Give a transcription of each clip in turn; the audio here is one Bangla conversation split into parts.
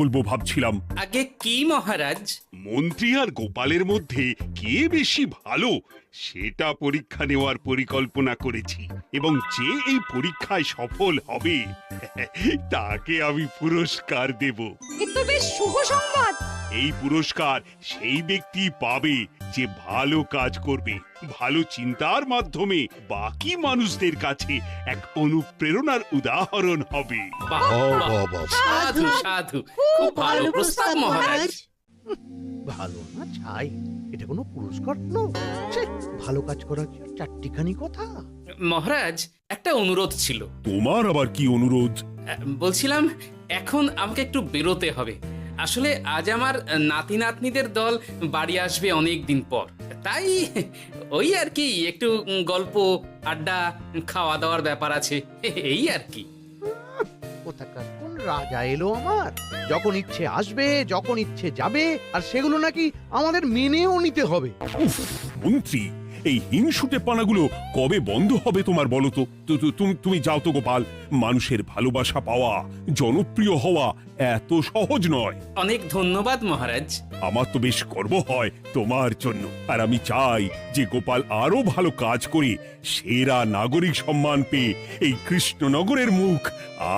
বলবো ভাবছিলাম। আগে কি মহারাজ? মন্ত্রী আর গোপালের মধ্যে কে বেশি ভালো সেটা পরীক্ষা নেওয়ার পরিকল্পনা করেছি, এবং যে এই পরীক্ষায় সফল হবে তাকে আমি পুরস্কার দেব। এ তো বেশ শুভ সংবাদ। এই পুরস্কার সেই ব্যক্তি পাবে যে ভালো কাজ করবে, ভালো চিন্তার মাধ্যমে বাকি মানুষদের কাছে এক অনুপ্রেরণার উদাহরণ হবে। বাহ, বাহ, সাধু সাধু, খুব ভালো প্রস্তাব মহারাজ। ভালো না ছাই, এটা কোনো পুরস্কার নয়। ছে, ভালো কাজ করা কি আর চারটিখানি কথা? মহারাজ, একটা অনুরোধ ছিল। তোমার আবার কি অনুরোধ? বলছিলাম, এখন আমাকে একটু বেরোতে হবে। আসলে আজ আমার নাতি নাতনিদের দল বাড়ি আসবে অনেক দিন পর, তাই ওই আর কি একটু গল্প আড্ডা খাওয়া দাওয়ার ব্যাপার আছে, এই আর কি। কোথাকার কোন রাজা এলো আমার? যখন ইচ্ছে আসবে, যখন ইচ্ছে যাবে, আর সেগুলো নাকি আমাদের মেনেও নিতে হবে। উফ, মন্ত্রী, এই হিংসুটে পানাগুলো কবে বন্ধ হবে তোমার বলো তো? তুমি যাও তো গোপাল। মানুষের ভালোবাসা পাওয়া, জনপ্রিয় হওয়া এত সহজ নয়। অনেক ধন্যবাদ মহারাজ। আমার তো বেশ গর্ব হয় তোমার জন্য, আর আমি চাই যে গোপাল আরো ভালো কাজ করে সেরা নাগরিক সম্মান পেয়ে এই কৃষ্ণনগরের মুখ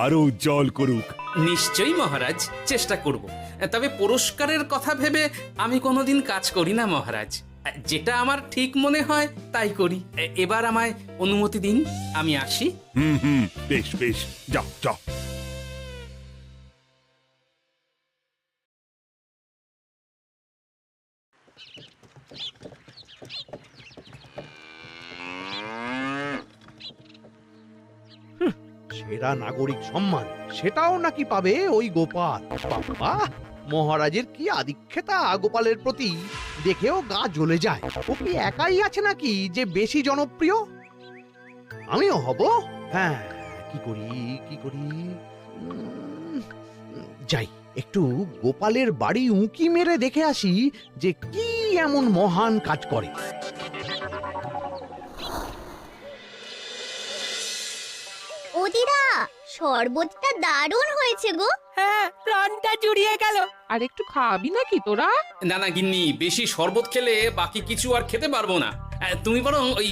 আরো উজ্জ্বল করুক। নিশ্চয়ই মহারাজ, চেষ্টা করব। তবে পুরস্কারের কথা ভেবে আমি কোনোদিন কাজ করি না মহারাজ। যেটা আমার ঠিক মনে হয় তাই করি। এবার আমায় অনুমতি দিন, আমি আসি। হুম, বেশ বেশ, যাও যাও। সেরা নাগরিক সম্মান সেটাও নাকি পাবে ওই গোপাল। বাবা, মহারাজের কি আদিক্ষেতা গোপালের প্রতি, দেখেও গা জ্বলে যায়। ও কি একাই আছে নাকি যে বেশি জনপ্রিয়? আমিও হব। হ্যাঁ, কি করি কি করি? যাই, একটু গোপালের বাড়ি উঁকি মেরে দেখে আসি যে কি এমন মহান কাজ করে। ও দিদা, শরবতটা দারুণ হয়েছে গো। হ্যাঁ, প্রাণটা জুড়িয়ে গেল। আর একটু খাবি নাকি তোরা? না না গিন্নি, বেশি শরবত খেলে বাকি কিছু আর খেতে পারবো না। তুমি বরং ওই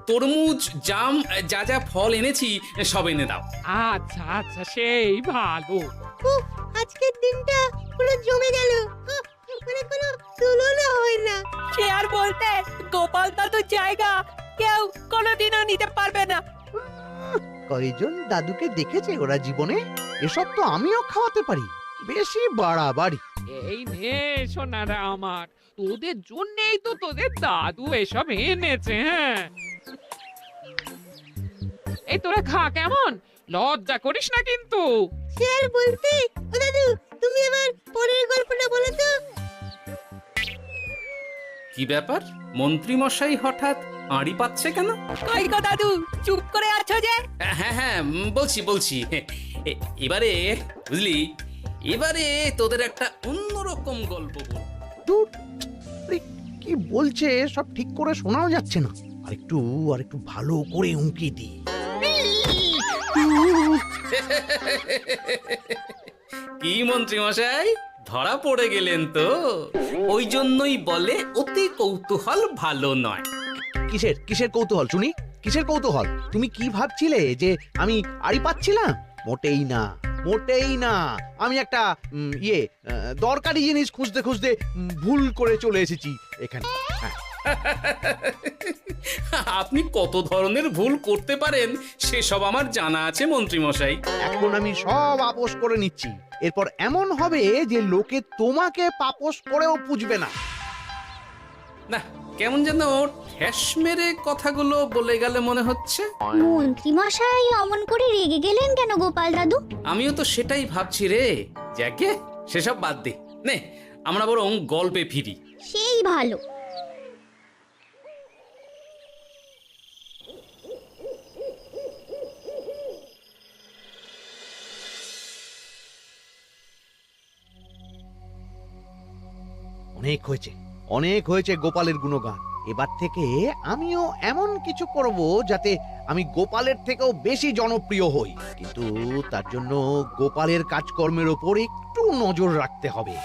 তরমুজ, জাম, যা যা ফল এনেছি সব এনে দাও। আচ্ছা আচ্ছা, সেই ভালো। উফ, আজকের দিনটা পুরো জমে গেল। মানে কোনো তুলনা হয় না। সে আর বলতে, গোপাল দাদুর জায়গা কেউ কোনোদিনও নিতে পারবে না। কয়জন দাদুকে দেখেছে ওরা জীবনে? এসব তো আমিও খাওয়াতে পারি। বেশি বাড়াবাড়ি। এই নে সোনারা আমার, তোদের জন্যই তো তোদের দাদু এসব এনেছে। হ্যাঁ, এই তোরা খা, কেমন? লজ্জা করিস না কিন্তু। সে আর বলতে, ও দাদু, তুমি এবার পরের গল্পটা বলো তো। কি ব্যাপার, মন্ত্রী মশাই হঠাৎ আড়ি পাচ্ছে কেন? কই গো দাদু, চুপ করে আছো যে? হ্যাঁ হ্যাঁ, বলছি। এবারে বুঝলি, এবারে তোদের একটা অন্যরকম গল্প বল। দূর, আরে কি বলছে সব ঠিক করে শোনাও যাচ্ছে না। আর একটু ভালো করে উঁকি দি। কি মন্ত্রী মশাই, ধরা পড়ে গেলেন তো? ওই জন্যই বলে অতি কৌতূহল ভালো নয়। কিসের কিসের কৌতূহল শুনি? কিসের কৌতূহল? তুমি কি ভাবছিলে যে আমি আড়ি পাচ্ছিলাম? মোটেই না, মোটেই না। আমি একটা দরকারি জিনিস খুঁজতে খুঁজতে ভুল করে চলে এসেছি এখানে। হ্যাঁ, আপনি কত ধরনের ভুল করতে পারেন সেসব আমার জানা আছে মন্ত্রী মশাই। এখন আমি সব আপোষ করে নিচ্ছি। এরপর এমন হবে যে লোকে তোমাকে পাপোশ করেও পুজবে না। না, কেমন যেন ঠেস মেরে কথাগুলো বলে গেলে মনে হচ্ছে। মন্ত্রী মশাই অমন করে রেগে গেলেন কেন গোপাল দাদু? আমিও তো সেটাই ভাবছি রে। যাকে সেসব বাদ দে, নে আমরা বরং গল্পে ফিরি। সেই ভালো। অনেক হয়েছে, অনেক হয়েছে গোপালের গুণগান। এবার থেকে আমিও এমন কিছু করব যাতে আমি গোপালের থেকেও বেশি জনপ্রিয় হই, কিন্তু তার জন্য গোপালের কাজকর্মের ওপর একটু নজর রাখতে হবে।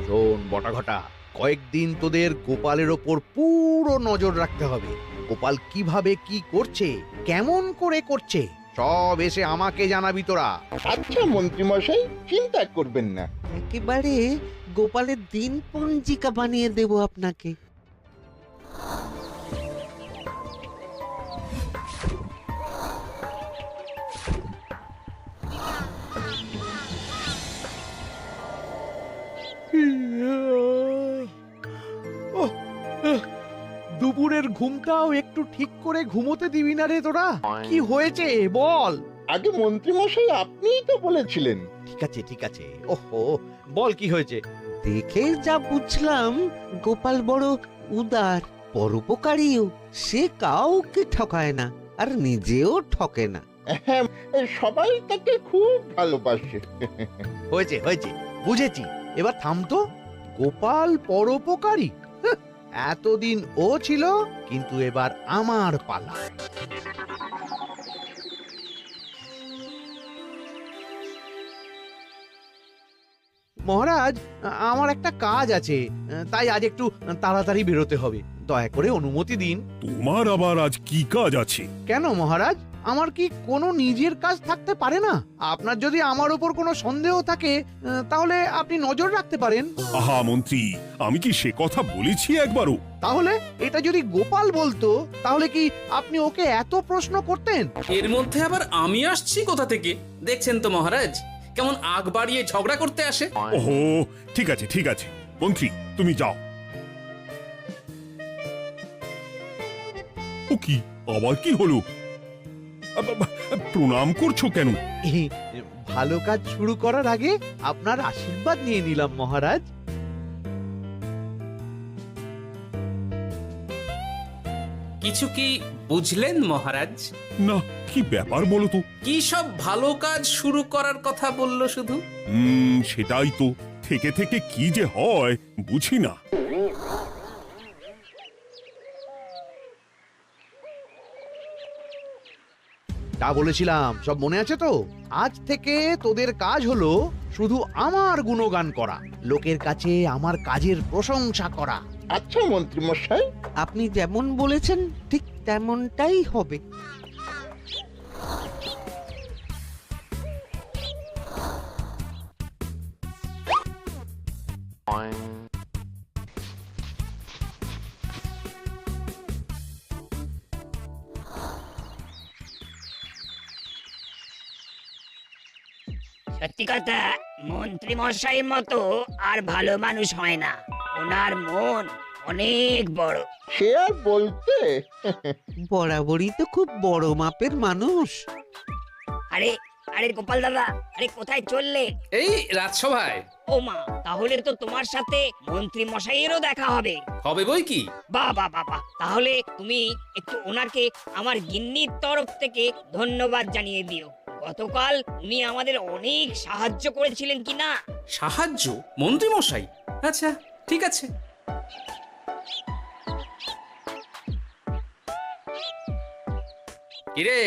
শোন বটাঘটা, কয়েকদিন তোদের গোপালের ওপর পুরো নজর রাখতে হবে। গোপাল কিভাবে কি করছে, কেমন করে করছে, সব এসে আমাকে জানাবি তোরা। আচ্ছা মন্ত্রীমশাই, চিন্তা করবেন না। একেবারে গোপালের দিন পঞ্জিকা বানিয়ে দেব আপনাকে। দুপুরের ঘুমটাও একটু ঠিক করে ঘুমোতে দিবি না রে তোরা? কি হয়েছে বল। আগে মন্ত্রীমশাই আপনিই তো বলেছিলেন। ঠিক আছে ঠিক আছে, ওহো বল কি হয়েছে। দেখে যা বুঝলাম গোপাল বড় উদার, পরোপকারীও। সে কাউকে ঠকায় না, আর নিজেও ঠকে না। হ্যাঁ, সবাই তাকে খুব ভালোবাসে। হয়েছে হয়েছে, বুঝেছি। এবার থাম তো। গোপাল পরোপকারী? হাহ, এতদিন ও ছিল, কিন্তু এবার আমার পালা। মহারাজ, আমার একটা কাজ আছে, তাই আজ একটু তাড়াতাড়ি বেরোতে হবে। দয়া করে অনুমতি দিন। তোমার আবার আজ কি কাজ আছে? কেন মহারাজ, আমার কি কোনো নিজের কাজ থাকতে পারে না? আপনার যদি আমার উপর কোনো সন্দেহ থাকে, তাহলে আপনি নজর রাখতে পারেন। আহা মন্ত্রী, আমি কি সে কথা বলেছি একবারও? তাহলে এটা যদি গোপাল বলতো, তাহলে কি আপনি ওকে এত প্রশ্ন করতেন? এর মধ্যে আবার আমি আসছি কোথা থেকে? দেখছেন তো মহারাজ, কেমন আগ বাড়িয়ে ঝগড়া করতে আসে। ওহো, ঠিক আছে ঠিক আছে, মন্ত্রী তুমি যাও। ও কি, আবার কি হলো? প্রণাম করছো কেন? ভালো কাজ শুরু করার আগে আপনার আশীর্বাদ নিয়ে নিলাম মহারাজ। কিছু কি বুঝলেন মহারাজ? না, কি ব্যাপার বলো তো? কি সব ভালো কাজ শুরু করার কথা বললো শুধু? সেটাই তো, থেকে থেকে কি যে হয় বুঝি না। তা বলেছিলাম, সব মনে আছে তো? আজ থেকে তোদের কাজ হলো শুধু আমার গুণগান করা, লোকের কাছে আমার কাজের প্রশংসা করা। আচ্ছা মন্ত্রীমশাই। আপনি যেমন বলেছেন ঠিক তেমনটাই হবে। সত্যি কথা, মন্ত্রী মশাইয়ের মতো আর ভালো মানুষ হয় না। ওনার মন অনেক বড়। সে আর বলতে। বরাবরই তো খুব বড় মাপের মানুষ। আরে আরে গোপাল দাদা, আরে কোথায় চললে? এই রাজসভায়। ও মা, তাহলে তো তোমার সাথে মন্ত্রী মশাইয়েরও দেখা হবে। হবে বই কি? বাহ বাহ বাহ বাহ, তাহলে তুমি একটু ওনাকে আমার গিন্নির তরফ থেকে ধন্যবাদ জানিয়ে দিও। গতকাল উনি আমাদের অনেক সাহায্য করেছিলেন কি না? সাহায্য? মন্ত্রী মশাই? আচ্ছা ঠিক আছে। কিরে,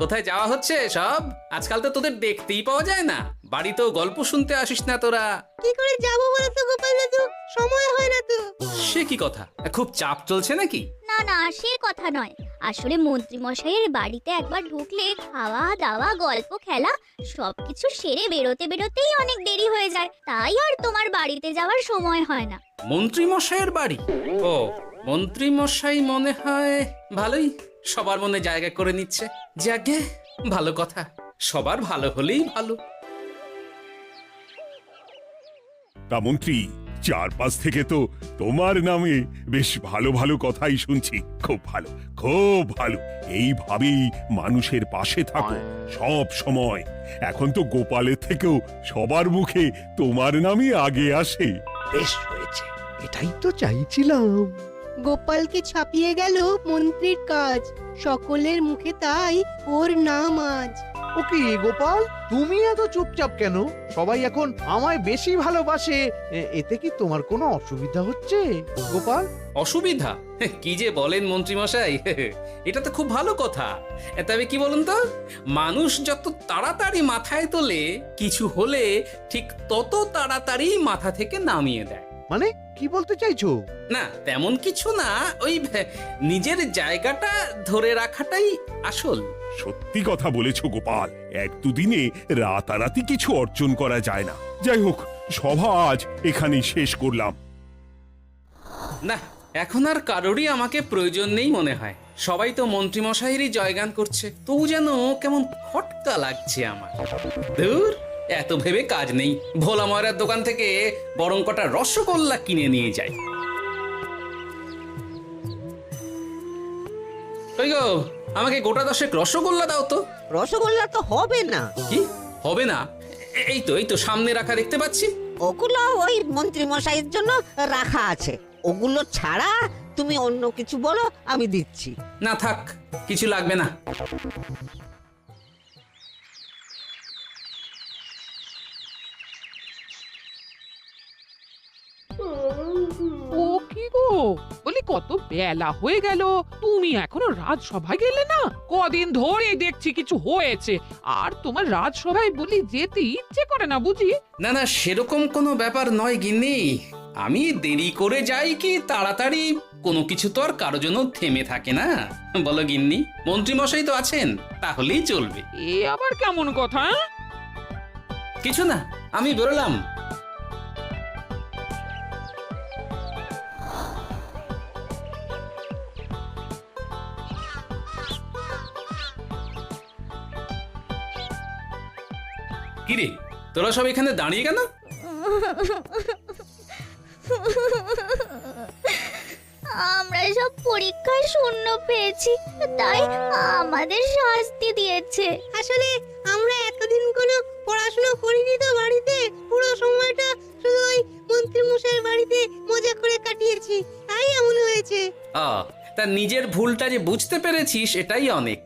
কোথায় যাওয়া হচ্ছে সব? আজকাল তো তোদের দেখতেই পাওয়া যায় না, বাড়িতেও গল্প শুনতে আসিস না তোরা। কি করে যাবো বলতো গোপাল দাদু, সময় হয় না তো। সে কি কথা, খুব চাপ চলছে নাকি? না না, সে কথা নয়। আসলে মন্ত্রী মশাইয়ের বাড়িতে একবার ঢুকলে খাওয়া দাওয়া গল্প খেলা সবকিছু সেরে বেরোতে বেরোতেই অনেক দেরি হয়ে যায়, তাই আর তোমার বাড়িতে যাওয়ার সময় হয় না। মন্ত্রী মশাইয়ের বাড়ি? ও, মন্ত্রী মশাই মনে হয় ভালোই সবার মনে জায়গা করে নিচ্ছে। যাকে ভালো কথা, সবার ভালো হলেই ভালো। তা মন্ত্রী, চারপাশ থেকে তো তোমার নামে বেশ ভালো ভালো কথাই শুনছি। খুব ভালো, খুব ভালো। এইভাবেই মানুষের পাশে থাকো সব সময়। এখন তো গোপালের থেকেও সবার মুখে তোমার নামই আগে আসে। বেশ হয়েছে, এটাই তো চাইছিলাম। গোপালকে ছাপিয়ে গেল মন্ত্রীর কাজ, সকলের মুখে তাই ওর নাম আজ। ও কি গোপাল, তুমি এত চুপচাপ কেন? সবাই এখন আমায় বেশি ভালোবাসে, এতে কি তোমার কোনো অসুবিধা হচ্ছে গোপাল? অসুবিধা? কি যে বলেন মন্ত্রী মশাই, এটা তো খুব ভালো কথা। তবে কি বলুন তো, মানুষ যত তাড়াতাড়ি মাথায় তোলে, কিছু হলে ঠিক তত তাড়াতাড়ি মাথা থেকে নামিয়ে দেয়। মানে কি বলতে চাইছো? না তেমন কিছু না, ওই নিজের জায়গাটা ধরে রাখাটাই আসল। সত্যি কথা বলেছো গোপাল, এক দুদিনে রাতারাতি কিছু অর্জন করা যায় না। যাই হোক, সভা আজ এখানেই শেষ করলাম। না, এখন আর কারোরই আমাকে প্রয়োজন নেই মনে হয়। সবাই তো মন্ত্রী মশাইয়েরই জয়গান করছে, তবু যেন কেমন খটকা লাগছে আমার। ধুর, এত ভেবে কাজ নেই, ভোলা ময়রার দোকান থেকে বরং কটা রসগোল্লা কিনে নিয়ে যাই। কই গো, আমাকে গোটা 10 রসগোল্লা দাও তো। রসগোল্লা তো হবে না। কি হবে না? এই তো সামনে রাখা দেখতে পাচ্ছি। ওগুলো ওই মন্ত্রী মশাইয়ের জন্য রাখা আছে। ওগুলো ছাড়া তুমি অন্য কিছু বলো, আমি দিচ্ছি। না থাক, কিছু লাগবে না। ও কি গো, বলি কত বেলা হয়ে গেল, তুমি এখনো রাজসভায় গেলে না? কদিন ধরে দেখছি কিছু হয়েছে, আর তোমার রাজসভায় বলি যেতে ইচ্ছে করে না বুঝি? না না, সেরকম কোনো ব্যাপার নয় গিন্নি। আমি দেরি করে যাই কি তাড়াতাড়ি, কোনো কিছু তো আর কারো জন্য থেমে থাকে না, বলো গিন্নি? মন্ত্রী মশাই তো আছেন, তাহলেই চলবে। এ আবার কেমন কথা? কিছু না, আমি বেরোলাম। কিরে, তোরা সব এখানে দাঁড়িয়ে কেন? আমরা সব পরীক্ষায় শূন্য পেয়েছি, তাই আমাদের শাস্তি দিয়েছে। আসলে আমরা এতদিন কোনো পড়াশোনা করিনি তো বাড়িতে, পুরো সময়টা শুধু ওই মন্ত্রী মশাইয়ের বাড়িতে মজা করে কাটিয়েছি, তাই এমন হয়েছে। তা নিজের ভুলটা যে বুঝতে পেরেছিস, এটাই অনেক।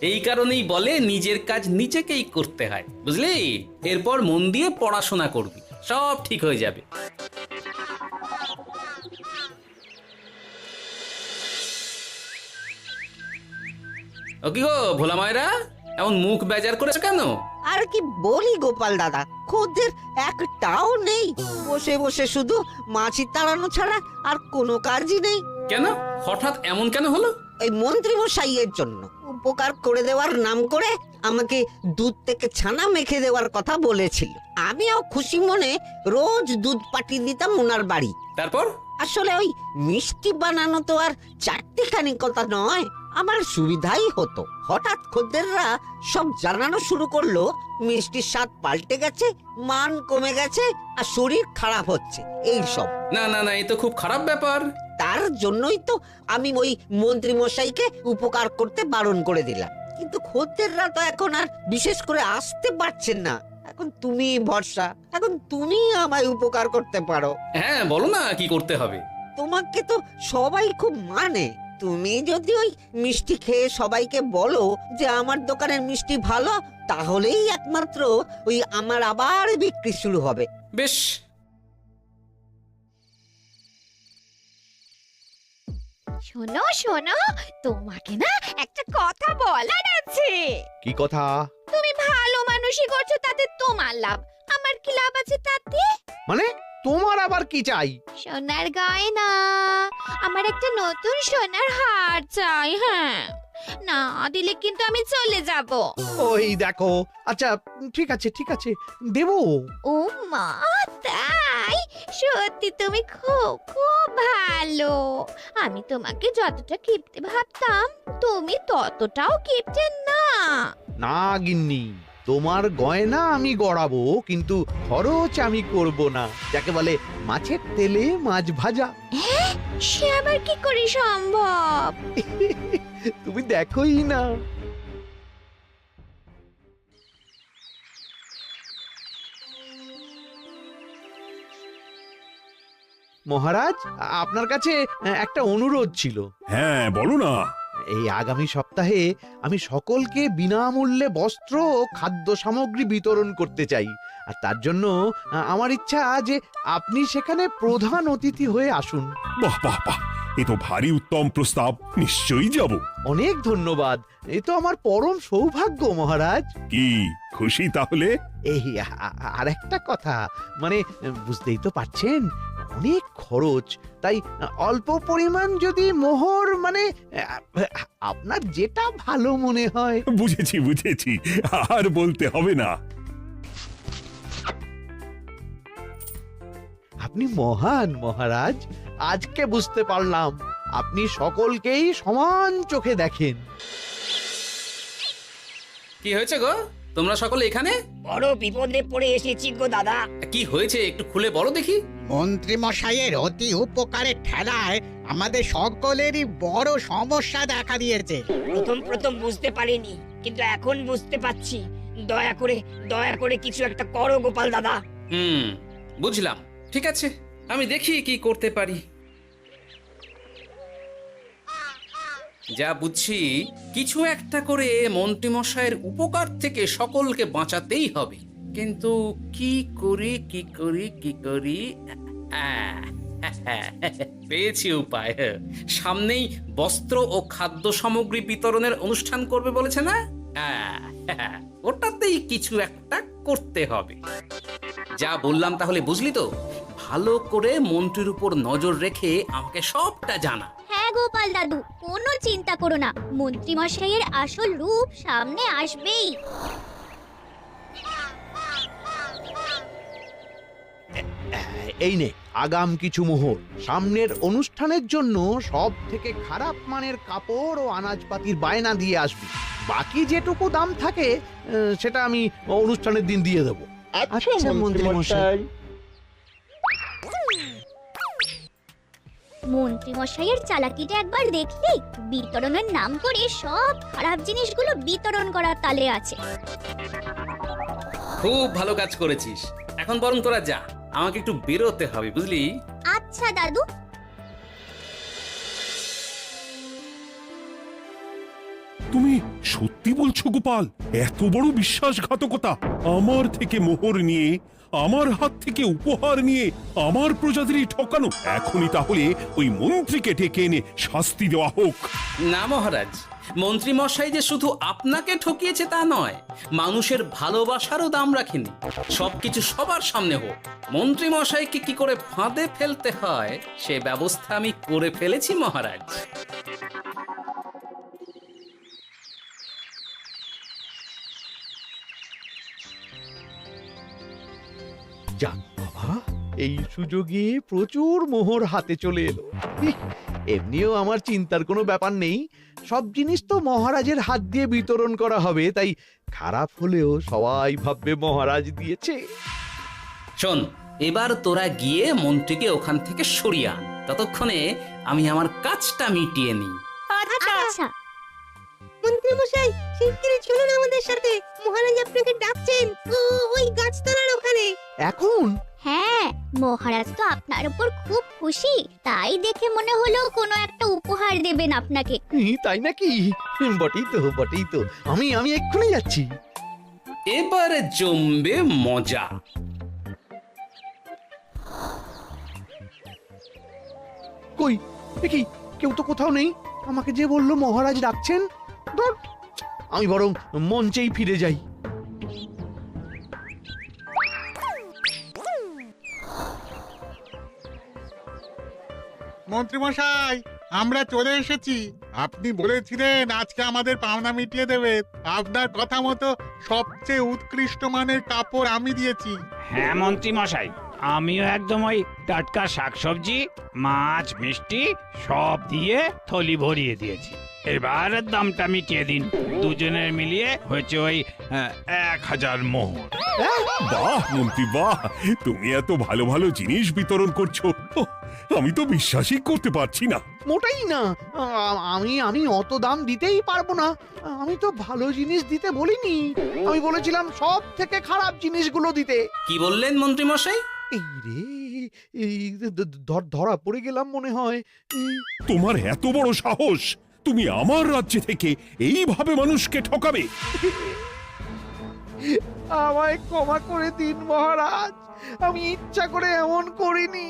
এই কারণেই বলে নিজের কাজ নিজেকেই করতে হয়, বুঝলি? এরপর মন দিয়ে পড়াশোনা করবি, সব ঠিক হয়ে যাবে। ও কি গো ভোলা মায়েরা, এমন মুখ বেজার করেছো কেন? আর কি বলি গোপাল দাদা, খদ্দের একটাও নেই। বসে বসে শুধু মাছি তাড়ানো ছাড়া আর কোনো কাজই নেই। কেন, হঠাৎ এমন কেন হলো? এই মন্ত্রী মশাইয়ের জন্য উপকার করে দেওয়ার নাম করে আমাকে দুধ থেকে ছানা মেখে দেওয়ার কথা বলেছিল। আমিও খুশি মনে রোজ দুধ পাঠিয়ে দিতাম ওনার বাড়ি। তারপর? আসলে ওই মিষ্টি বানানো তো আর চারটিখানি কথা নয়, আমার সুবিধাই হতো। হঠাৎ খদ্দেররা সব জানানো শুরু করলো মিষ্টির স্বাদ পাল্টে গেছে, মান কমে গেছে, আর শরীর খারাপ হচ্ছে, এই সব। না না না, এই তো খুব খারাপ ব্যাপার। তার জন্যই তো আমি ওই মন্ত্রী মশাইকে উপকার করতে বারণ করে দিলাম। কিন্তু খদ্দেররা তো এখন আর বিশেষ করে আসতে পারছেন না। এখন তুমি ভরসা, এখন তুমি আমায় উপকার করতে পারো। হ্যাঁ বলো না, কি করতে হবে? তোমাকে তো সবাই খুব মানে। তুমি যদি ওই মিষ্টি খেয়ে সবাইকে বলো যে আমার দোকানের মিষ্টি ভালো, তাহলেই একমাত্র ওই আমার আবার বিক্রি শুরু হবে। বেশ। শোনো শোনো, তোমাকে না একটা কথা বলার আছে। কি কথা? তুমি ভালো মানুষই করছো, তাতে তোমার লাভ, আমার কি লাভ আছে তাতে? মানে তোমার আবার কি চাই? সোনার গয়না, আমার একটা নতুন সোনার হার চাই। হ্যাঁ, না দিলে কিন্তু আমি চলে যাব। ওই দেখো, আচ্ছা ঠিক আছে ঠিক আছে, দেবো। ও মা, তাই? সত্যি তুমি খুব খুব ভালো। আমি তোমাকে যতটা কিপটে ভাবতাম, তুমি ততটাও কিপটে না। না গিন্নি, তোমার গয়না আমি গড়াবো, কিন্তু খরচ আমি করব না। যাকে বলে মাছের তেলে মাছ ভাজা। সে আবার কি করে সম্ভব? তুমি দেখোই না। মহারাজ, আপনার কাছে একটা অনুরোধ ছিল। হ্যাঁ বলো না। এই আগামী সপ্তাহে আমি সকলকে বিনামূল্যে বস্ত্র ও খাদ্য সামগ্রী বিতরণ করতে চাই। আর তার জন্য আমার ইচ্ছা যে আপনি সেখানে প্রধান অতিথি হয়ে আসুন। বাহ বাহ বাহ, এ তো ভারী উত্তম প্রস্তাব, নিশ্চয়ই যাব। অনেক ধন্যবাদ, এ তো আমার পরম সৌভাগ্য মহারাজ। কি খুশি তাহলে? এই আর একটা কথা, মানে বুঝতেই তো পারছেন অনেক খরচ, তাই অল্প পরিমাণ যদি মোহর, মানে আপনার যেটা ভালো মনে হয়। বুঝেছি বুঝেছি, আর বলতে হবে না। আপনি মহান মহারাজ, আজকে বুঝতে পারলাম আপনি সকলকেই সমান চোখে দেখেন। কি হয়েছে গো, তোমরা সকলে এখানে? বড় বিপদে পড়ে এসেছি গো দাদা। কি হয়েছে একটু খুলে বলো দেখি। মন্ত্রী মশাইয়ের অতি উপকারের ঠেলায় আমাদের সকলেরই বড় সমস্যা দেখা দিয়েছে। প্রথম বুঝতে পারিনি, কিন্তু এখন বুঝতে পারছি। দয়া করে কিছু একটা করো গোপাল দাদা। বুঝলাম, ঠিক আছে, আমি দেখি কি করতে পারি। যা বুঝছি, কিছু একটা করে মন্ত্রীমশাইয়ের উপকার থেকে সকলকে বাঁচাতেই হবে। কিন্তু কি করি পেয়েছি উপায়। সামনেই বস্ত্র ও খাদ্য সামগ্রী বিতরণের অনুষ্ঠান করবে বলেছে না? ওটাতেই কিছু একটা করতে হবে। যা বললাম তাহলে বুঝলি তো? ভালো করে মন্ত্রীর উপর নজর রেখে আমাকে সবটা জানা। হ্যাঁ গোপাল দাদু, কোনো চিন্তা করো না, মন্ত্রী মশাইয়ের আসল রূপ সামনে আসবেই। এই নে আগাম কিছু মোহর। সামনের অনুষ্ঠানের জন্য সব থেকে খারাপ মানের কাপড় ও আনাজপাতির বায়না দিয়ে আসবি। বাকি যেটুকু দাম থাকে সেটা আমি অনুষ্ঠানের দিন দিয়ে দেবো। আচ্ছা মন্ত্রী মশাই। মন্ত্রী মশাইয়ের চালাকিটা একবার দেখলি? বিতরণের নাম করে সব খারাপ জিনিসগুলো বিতরণ করার তালে আছে। খুব ভালো কাজ করেছিস। এখন বরং তোরা যা, আমাকে একটু বেরোতে হবে, বুঝলি? আচ্ছা দাদু। তুমি সত্যি বলছো গোপাল? এত বড় বিশ্বাসঘাতকতা! আমার থেকে মোহর নিয়ে, আমার হাত থেকে উপহার নিয়ে আমার প্রজাদেরই ঠকানো। এখনই তাহলে ওই মন্ত্রীকে ডেকে এনে শাস্তি দেওয়া হোক। না মহারাজ, মন্ত্রী মশাই যে শুধু আপনাকে ঠকিয়েছে তা নয়, মানুষের ভালোবাসারও দাম রাখেনি। সবকিছু সবার সামনে হোক। মন্ত্রী মশাইকে কি করে ফাঁদে ফেলতে হয় সে ব্যবস্থা আমি করে ফেলেছি মহারাজ। যাক বাবা, এই সুযোগে প্রচুর মোহর হাতে চলে এলো। এমনিও আমার চিন্তার কোনো ব্যাপার নেই, সব জিনিস তো মহারাজের হাত দিয়ে বিতরণ করা হবে, তাই খারাপ হলেও সবাই ভাববে মহারাজ দিয়েছে। শোন, এবার তোরা গিয়ে মন্ত্রীকে ওখান থেকে সরিয়ে আন। ততক্ষণে আমি আমার কাজটা মিটিয়ে নিই। আচ্ছা। মন্ত্রী মশাই, শিগগিরই চলুন আমাদের সাথে, মহারাজ আপনাকে ডাকছেন ওই গাছতলার ওখানে। এখন? হ্যাঁ, মহারাজ তো আপনার উপর খুব খুশি, তাই দেখে মনে হলো কোনো একটা উপহার দেবেন আপনাকে। তাই নাকি? বটেই তো, আমি এক্ষুনি যাচ্ছি। এবারে জমবে মজা। কই দেখি, কেউ তো কোথাও নেই। আমাকে যে বললো মহারাজ ডাকছেন, ধুর, আমি বরং মঞ্চেই ফিরে যাই। মন্ত্রী মশাই, আমরা চলে এসেছি। আপনি বলেছিলেন আজকে আমাদের পাওনা মিটিয়ে দেবে। আপনার কথা মতো সবচেয়ে উৎকৃষ্ট মানের কাপড় আমি দিয়েছি। হ্যাঁ মন্ত্রী মশাই, আমিও একদম ওই টাটকা শাকসবজি, মাছ, মিষ্টি সব দিয়ে থলি ভরিয়ে দিয়েছি। এবার দামটা মিটিয়ে দিন। দুজনের মিলিয়ে হয়েছে ওই 1000 মোহর। বাহ মন্ত্রী বাহ, তুমি এত ভালো ভালো জিনিস বিতরণ করছো, আমি তো বিশ্বাসই করতে পারছি না। মোটাই না, আমি অত দাম দিতেই পারবো না। আমি তো ভালো জিনিস দিতে বলিনি, আমি বলেছিলাম সব থেকে খারাপ জিনিসগুলো দিতে। কি বললেন মন্ত্রী মশাই? এই রে, এই ধরা পড়ে গেলাম মনে হয়। তোমার এত বড় সাহস! তুমি আমার রাজ্যে থেকে এইভাবে মানুষকে ঠকাবে? আমায় ক্ষমা করে দিন মহারাজ, আমি ইচ্ছা করে এমন করিনি।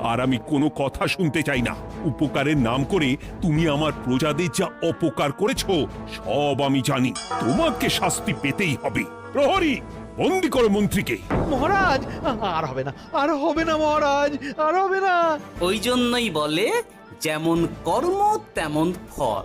আর আমি কোনো কথা শুনতে চাই না। উপকারের নাম করে তুমি আমার প্রজাদের যা অপকার করেছো সব আমি জানি। তোমাকে শাস্তি পেতেই হবে। প্রহরী, বন্দি করো মন্ত্রীকে। মহারাজ, আর হবে না, আর হবে না মহারাজ, আর হবে না। ওই জন্যই বলে যেমন কর্ম তেমন ফল।